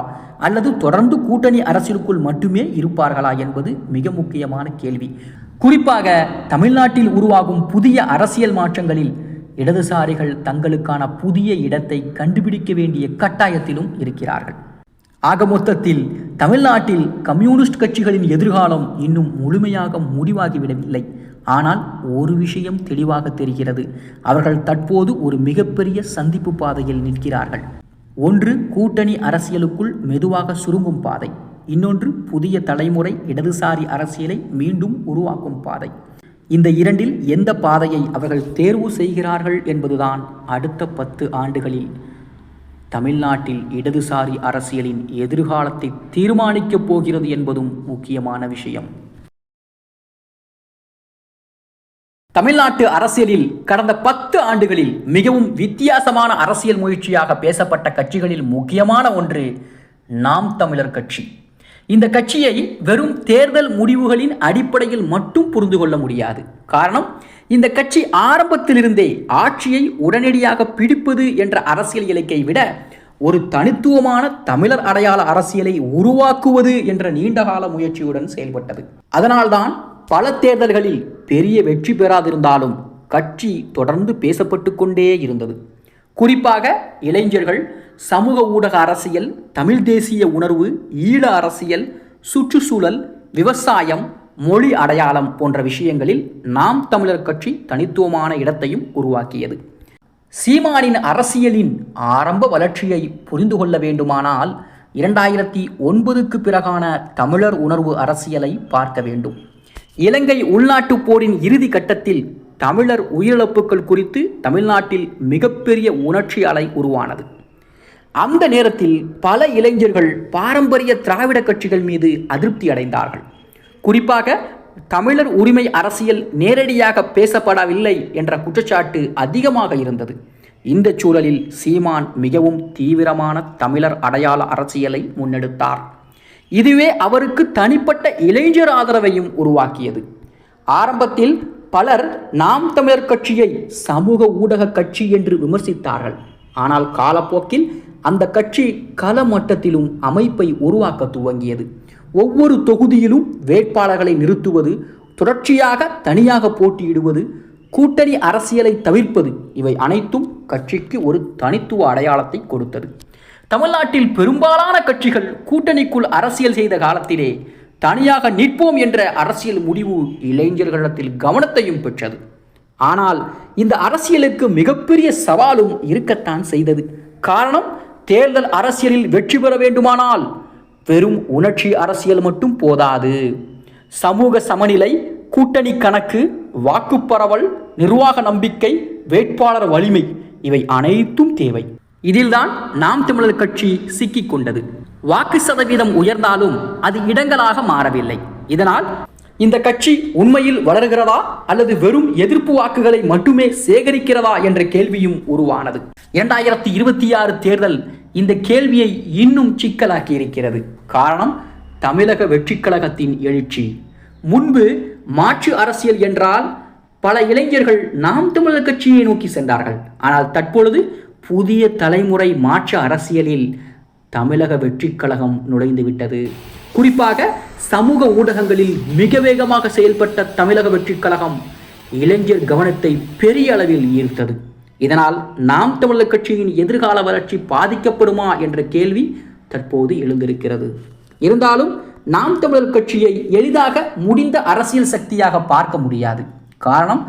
Speaker 1: அல்லது தொடர்ந்து கூட்டணி அரசியலுக்குள் மட்டுமே இருப்பார்களா என்பது மிக முக்கியமான கேள்வி. குறிப்பாக தமிழ்நாட்டில் உருவாகும் புதிய அரசியல் மாற்றங்களில் இடதுசாரிகள் தங்களுக்கான புதிய இடத்தை கண்டுபிடிக்க வேண்டிய கட்டாயத்திலும் இருக்கிறார்கள். ஆக மொத்தத்தில் தமிழ்நாட்டில் கம்யூனிஸ்ட் கட்சிகளின் எதிர்காலம் இன்னும் முழுமையாக முடிவாகிவிடவில்லை. ஆனால் ஒரு விஷயம் தெளிவாக தெரிகிறது. அவர்கள் தற்போது ஒரு மிகப்பெரிய சந்திப்பு பாதையில் நிற்கிறார்கள். ஒன்று கூட்டணி அரசியலுக்குள் மெதுவாக சுருங்கும் பாதை, இன்னொன்று புதிய தலைமுறை இடதுசாரி அரசியலை மீண்டும் உருவாக்கும் பாதை. இந்த இரண்டில் எந்த பாதையை அவர்கள் தேர்வு செய்கிறார்கள் என்பதுதான் அடுத்த 10 ஆண்டுகளில் தமிழ்நாட்டில் இடதுசாரி அரசியலின் எதிர்காலத்தை தீர்மானிக்கப் போகிறது என்பதும் முக்கியமான விஷயம். தமிழ்நாட்டு அரசியலில் கடந்த 10 ஆண்டுகளில் மிகவும் வித்தியாசமான அரசியல் முயற்சியாக பேசப்பட்ட கட்சிகளில் முக்கியமான ஒன்று நாம் தமிழர் கட்சி. இந்த கட்சியை வெறும் தேர்தல் முடிவுகளின் அடிப்படையில் மட்டும் புரிந்து கொள்ள முடியாது. காரணம், இந்த கட்சி ஆரம்பத்திலிருந்தே ஆட்சியை உடனடியாக பிடிப்பது என்ற அரசியல் இலக்கை விட ஒரு தனித்துவமான தமிழர் அடையாள அரசியலை உருவாக்குவது என்ற நீண்டகால முயற்சியுடன் செயல்பட்டது. அதனால்தான் பல தேர்தல்களில் பெரிய வெற்றி பெறாதிருந்தாலும் கட்சி தொடர்ந்து பேசப்பட்டு கொண்டே இருந்தது. குறிப்பாக இளைஞர்கள், சமூக ஊடக அரசியல், தமிழ் தேசிய உணர்வு, ஈழ அரசியல், சுற்றுச்சூழல், விவசாயம், மொழி அடையாளம் போன்ற விஷயங்களில் நாம் தமிழர் கட்சி தனித்துவமான இடத்தையும் உருவாக்கியது. சீமானின் அரசியலின் ஆரம்ப வளர்ச்சியை புரிந்து கொள்ள வேண்டுமானால் 2009க்கு பிறகான தமிழர் உணர்வு அரசியலை பார்க்க வேண்டும். இலங்கை உள்நாட்டு போரின் இறுதி கட்டத்தில் தமிழர் உயிரிழப்புகள் குறித்து தமிழ்நாட்டில் மிகப்பெரிய உணர்ச்சி அலை உருவானது. அந்த நேரத்தில் பல இளைஞர்கள் பாரம்பரிய திராவிட கட்சிகள் மீது அதிருப்தி அடைந்தார்கள். குறிப்பாக தமிழர் உரிமை அரசியல் நேரடியாக பேசப்படவில்லை என்ற குற்றச்சாட்டு அதிகமாக இருந்தது. இந்த சூழலில் சீமான் மிகவும் தீவிரமான தமிழர் அடையாள அரசியலை முன்னெடுத்தார். இதுவே அவருக்கு தனிப்பட்ட இளைஞர் ஆதரவையும் உருவாக்கியது. ஆரம்பத்தில் பலர் நாம் தமிழர் கட்சியை சமூக ஊடக கட்சி என்று விமர்சித்தார்கள். ஆனால் காலப்போக்கில் அந்த கட்சி கள மட்டத்திலும் அமைப்பை உருவாக்க துவங்கியது. ஒவ்வொரு தொகுதியிலும் வேட்பாளர்களை நிறுத்துவது, தொடர்ச்சியாக தனியாக போட்டியிடுவது, கூட்டணி அரசியலை தவிர்ப்பது, இவை அனைத்தும் கட்சிக்கு ஒரு தனித்துவ அடையாளத்தை கொடுத்தது. தமிழ்நாட்டில் பெரும்பாலான கட்சிகள் கூட்டணிக்குள் அரசியல் செய்த காலத்திலே தனியாக நிற்போம் என்ற அரசியல் முடிவு இளைஞர்களிடத்தில் கவனத்தையும் பெற்றது. ஆனால் இந்த அரசியலுக்கு மிகப்பெரிய சவாலும் இருக்கத்தான் செய்தது. காரணம், தேர்தல் அரசியலில் வெற்றி பெற வேண்டுமானால் வெறும் உணர்ச்சி அரசியல் மட்டும் போதாது. சமூக சமநிலை, கூட்டணி கணக்கு, வாக்குப்பரவல், நிர்வாக நம்பிக்கை, வேட்பாளர் வலிமை, இவை அனைத்தும் தேவை. இதில்தான் நாம் தமிழர் கட்சி சிக்கிக் கொண்டது. வாக்கு சதவீதம் உயர்ந்தாலும் அது இடங்களாக மாறவில்லை. இதனால் இந்த கட்சி உண்மையில் வளர்கிறதா அல்லது வெறும் எதிர்ப்பு வாக்குகளை மட்டுமே சேகரிக்கிறதா என்ற கேள்வியும் உருவானது. 2026 தேர்தல் இந்த கேள்வியை இன்னும் சிக்கலாக்கி இருக்கிறது. காரணம், தமிழக வெற்றிக் கழகத்தின் எழுச்சி. முன்பு மாற்று அரசியல் என்றால் பல இளைஞர்கள் நாம் தமிழர் கட்சியை நோக்கி சென்றார்கள். ஆனால் தற்பொழுது புதிய தலைமுறை மாற்று அரசியலில் தமிழக வெற்றிக் கழகம் நுழைந்துவிட்டது. குறிப்பாக சமூக ஊடகங்களில் மிக வேகமாக செயல்பட்ட தமிழக வெற்றிக் கழகம் இளைஞர் கவனத்தை பெரிய அளவில் ஈர்த்தது. இதனால் நாம் தமிழர் கட்சியின் எதிர்கால வளர்ச்சி பாதிக்கப்படுமா என்ற கேள்வி தற்போது எழுந்திருக்கிறது. இருந்தாலும் நாம் தமிழர் கட்சியை எளிதாக முடிந்த அரசியல் சக்தியாக பார்க்க முடியாது. காரணம்,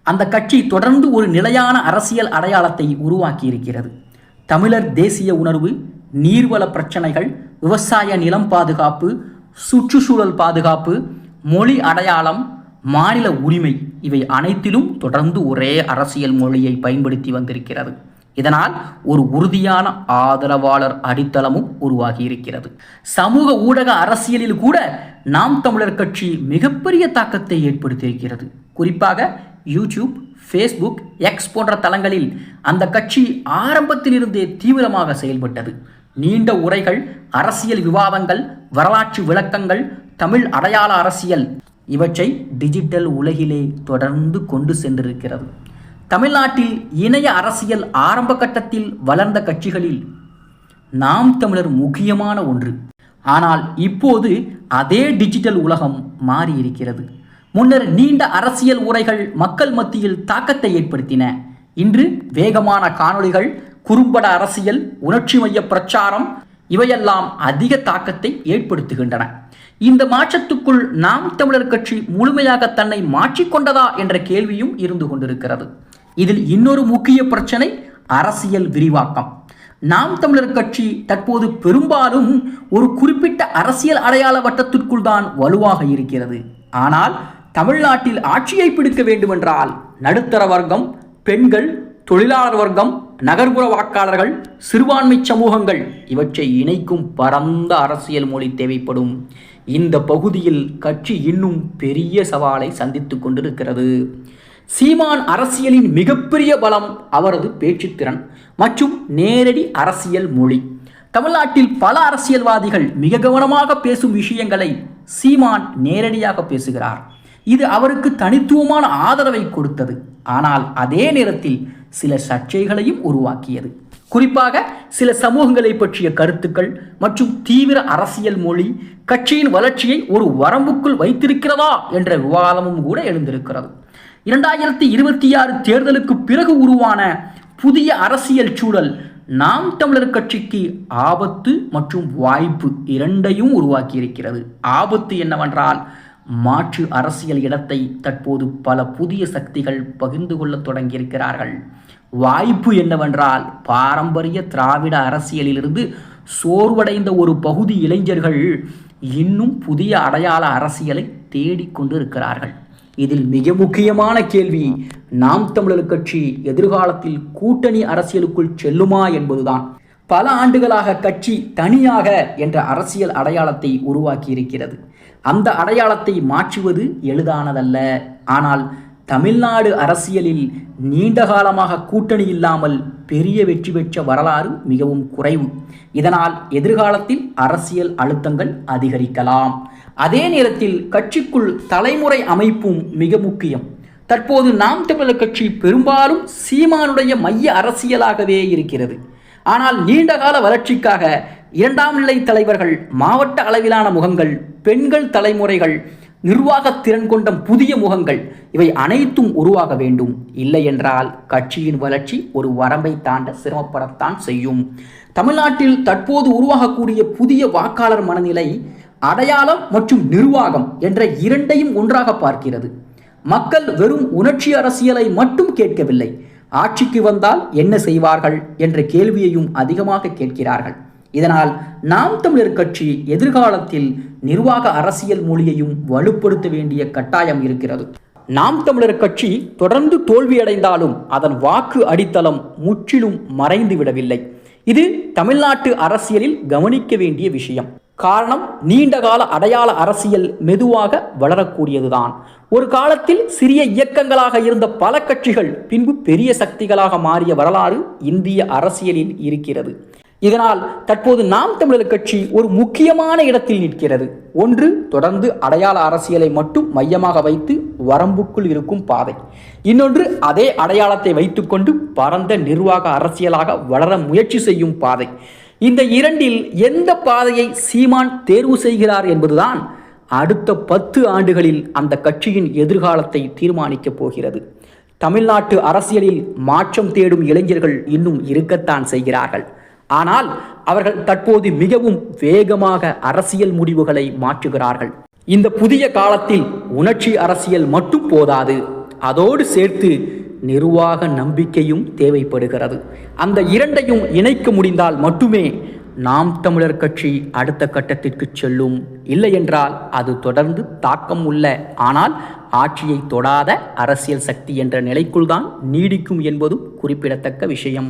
Speaker 1: அந்த கட்சி தொடர்ந்து ஒரு நிலையான அரசியல் அடையாளத்தை உருவாக்கி இருக்கிறது. தமிழர் தேசிய உணர்வு, நீர்வள பிரச்சனைகள், விவசாய நிலம் பாதுகாப்பு, சுற்றுச்சூழல் பாதுகாப்பு, மொழி அடையாளம், மாநில உரிமை இவை அனைத்திலும் தொடர்ந்து ஒரே அரசியல் மொழியை பயன்படுத்தி வந்திருக்கிறது. இதனால் ஒரு உறுதியான ஆதரவாளர் அடித்தளமும் உருவாகி இருக்கிறது. சமூக ஊடக அரசியலில் கூட நாம் தமிழர் கட்சி மிகப்பெரிய தாக்கத்தை ஏற்படுத்தியிருக்கிறது. குறிப்பாக யூடியூப், ஃபேஸ்புக், எக்ஸ் போன்ற தளங்களில் அந்த கட்சி ஆரம்பத்திலிருந்தே தீவிரமாக செயல்பட்டது. நீண்ட உரைகள், அரசியல் விவாதங்கள், வரலாற்று விளக்கங்கள், தமிழ் அடையாள அரசியல் இவற்றை டிஜிட்டல் உலகிலே தொடர்ந்து கொண்டு சென்றிருக்கிறது. தமிழ்நாட்டில் இணைய அரசியல் ஆரம்ப கட்டத்தில் வளர்ந்த கட்சிகளில் நாம் தமிழர் முக்கியமான ஒன்று. ஆனால் இப்போது அதே டிஜிட்டல் உலகம் மாறியிருக்கிறது. முன்னர் நீண்ட அரசியல் உரைகள் மக்கள் மத்தியில் தாக்கத்தை ஏற்படுத்தின. இன்று வேகமான காணொளிகள், குறும்பட அரசியல், உணர்ச்சி மைய பிரச்சாரம் இவையெல்லாம் அதிக தாக்கத்தை ஏற்படுத்துகின்றன. இந்த மாற்றத்துக்குள் நாம் தமிழர் கட்சி முழுமையாக தன்னை மாற்றிக்கொண்டதா என்ற கேள்வியும் இருந்து கொண்டிருக்கிறது. இதில் இன்னொரு முக்கிய பிரச்சனை அரசியல் விரிவாக்கம். நாம் தமிழர் கட்சி தற்போது பெரும்பாலும் ஒரு குறிப்பிட்ட அரசியல் அடையாள வட்டத்திற்குள் தான் வலுவாக இருக்கிறது. ஆனால் தமிழ்நாட்டில் ஆட்சியை பிடிக்க வேண்டுமென்றால் நடுத்தர வர்க்கம், பெண்கள், தொழிலாளர் வர்க்கம், நகர்ப்புற வாக்காளர்கள், சிறுபான்மை சமூகங்கள் இவற்றை இணைக்கும் பரந்த அரசியல் மொழி தேவைப்படும். இந்த பகுதியில் கட்சி இன்னும் பெரிய சவாலை சந்தித்துக் கொண்டிருக்கிறது. சீமான் அரசியலின் மிகப்பெரிய பலம் அவரது பேச்சுத்திறன் மற்றும் நேரடி அரசியல் மொழி. தமிழ்நாட்டில் பல அரசியல்வாதிகள் மிக கவனமாக பேசும் விஷயங்களை சீமான் நேரடியாக பேசுகிறார். இது அவருக்கு தனித்துவமான ஆதரவை கொடுத்தது. ஆனால் அதே நேரத்தில் சில சர்ச்சைகளையும் உருவாக்கியது. குறிப்பாக சில சமூகங்களை பற்றிய கருத்துக்கள் மற்றும் தீவிர அரசியல் மொழி கட்சியின் வளர்ச்சியை ஒரு வரம்புக்குள் வைத்திருக்கிறதா என்ற விவாதமும் கூட எழுந்திருக்கிறது. 2026 தேர்தலுக்கு பிறகு உருவான புதிய அரசியல் சூழல் நாம் தமிழர் கட்சிக்கு ஆபத்து மற்றும் வாய்ப்பு இரண்டையும் உருவாக்கியிருக்கிறது. ஆபத்து என்னவென்றால், மாற்று அரசியல் இடத்தை தற்போது பல புதிய சக்திகள் பகிர்ந்து கொள்ள தொடங்கியிருக்கிறார்கள். வாய்ப்பு என்னவென்றால், பாரம்பரிய திராவிட அரசியலிலிருந்து சோர்வடைந்த ஒரு பகுதி இளைஞர்கள் இன்னும் புதிய அடையாள அரசியலை தேடிக்கொண்டு இருக்கிறார்கள். இதில் மிக முக்கியமான கேள்வி, நாம் தமிழர் கட்சி எதிர்காலத்தில் கூட்டணி அரசியலுக்குள் செல்லுமா என்பதுதான். பல ஆண்டுகளாக கட்சி தனியாக என்ற அரசியல் அடையாளத்தை உருவாக்கி இருக்கிறது. அந்த அடையாளத்தை மாற்றுவது எளிதானதல்ல. ஆனால் தமிழ்நாடு அரசியலில் நீண்ட காலமாக கூட்டணி இல்லாமல் பெரிய வெற்றி பெற்ற வரலாறு மிகவும் குறைவு. இதனால் எதிர்காலத்தில் அரசியல் அழுத்தங்கள் அதிகரிக்கலாம். அதே நேரத்தில் கட்சிக்குள் தலைமுறை அமைப்பும் மிக முக்கியம். தற்போது நாம் தமிழர் கட்சி பெரும்பாலும் சீமானுடைய மைய அரசியலாகவே இருக்கிறது. ஆனால் நீண்டகால வளர்ச்சிக்காக இரண்டாம் நிலை தலைவர்கள், மாவட்ட அளவிலான முகங்கள், பெண்கள் தலைமுறைகள், நிர்வாக திறன் கொண்ட புதிய முகங்கள் இவை அனைத்தும் உருவாக வேண்டும். இல்லை என்றால் கட்சியின் வளர்ச்சி ஒரு வரம்பை தாண்ட சிரமப்படத்தான் செய்யும். தமிழ்நாட்டில் தற்போது உருவாகக்கூடிய புதிய வாக்காளர் மனநிலை அடையாளம் மற்றும் நிர்வாகம் என்ற இரண்டையும் ஒன்றாக பார்க்கிறது. மக்கள் வெறும் உணர்ச்சி அரசியலை மட்டும் கேட்கவில்லை, ஆட்சிக்கு வந்தால் என்ன செய்வார்கள் என்ற கேள்வியையும் அதிகமாக கேட்கிறார்கள். இதனால் நாம் தமிழர் கட்சி எதிர்காலத்தில் நிர்வாக அரசியல் மொழியையும் வலுப்படுத்த வேண்டிய கட்டாயம் இருக்கிறது. நாம் தமிழர் கட்சி தொடர்ந்து தோல்வியடைந்தாலும் அதன் வாக்கு அடித்தளம் முற்றிலும் மறைந்துவிடவில்லை. இது தமிழ்நாட்டு அரசியலில் கவனிக்க வேண்டிய விஷயம். காரணம், நீண்டகால அடையாள அரசியல் மெதுவாக வளரக்கூடியதுதான். ஒரு காலத்தில் சிறிய இயக்கங்களாக இருந்த பல கட்சிகள் பின்பு பெரிய சக்திகளாக மாறிய வரலாறு இந்திய அரசியலில் இருக்கிறது.
Speaker 2: இதனால் தற்போது நாம் தமிழர் கட்சி ஒரு முக்கியமான இடத்தில் நிற்கிறது. ஒன்று, தொடர்ந்து அடையாள அரசியலை மட்டும் மையமாக வைத்து வரம்புக்குள் இருக்கும் பாதை. இன்னொன்று, அதே அடையாளத்தை வைத்துக்கொண்டு பரந்த நிர்வாக அரசியலாக வளர முயற்சி செய்யும் பாதை. இந்த இரண்டில் எந்த பாதையை சீமான் தேர்வு செய்கிறார் என்பதுதான் அடுத்த 10 ஆண்டுகளில் அந்த கட்சியின் எதிர்காலத்தை தீர்மானிக்கப் போகிறது. தமிழ்நாட்டு அரசியலில் மாற்றம் தேடும் இளைஞர்கள் இன்னும் இருக்கத்தான் செய்கிறார்கள். ஆனால் அவர்கள் தற்போது மிகவும் வேகமாக அரசியல் முடிவுகளை மாற்றுகிறார்கள். இந்த புதிய காலத்தில் உணர்ச்சி அரசியல் மட்டும் போதாது, அதோடு சேர்த்து நிர்வாக நம்பிக்கையும் தேவைப்படுகிறது. அந்த இரண்டையும் இணைக்க முடிந்தால் மட்டுமே நாம் தமிழர் கட்சி அடுத்த கட்டத்திற்கு செல்லும். இல்லை என்றால் அது தொடர்ந்து தாக்கம் உள்ள ஆனால் ஆட்சியை தொடாத அரசியல் சக்தி என்ற நிலைக்குள்தான் நீடிக்கும் என்பதும் குறிப்பிடத்தக்க விஷயம்.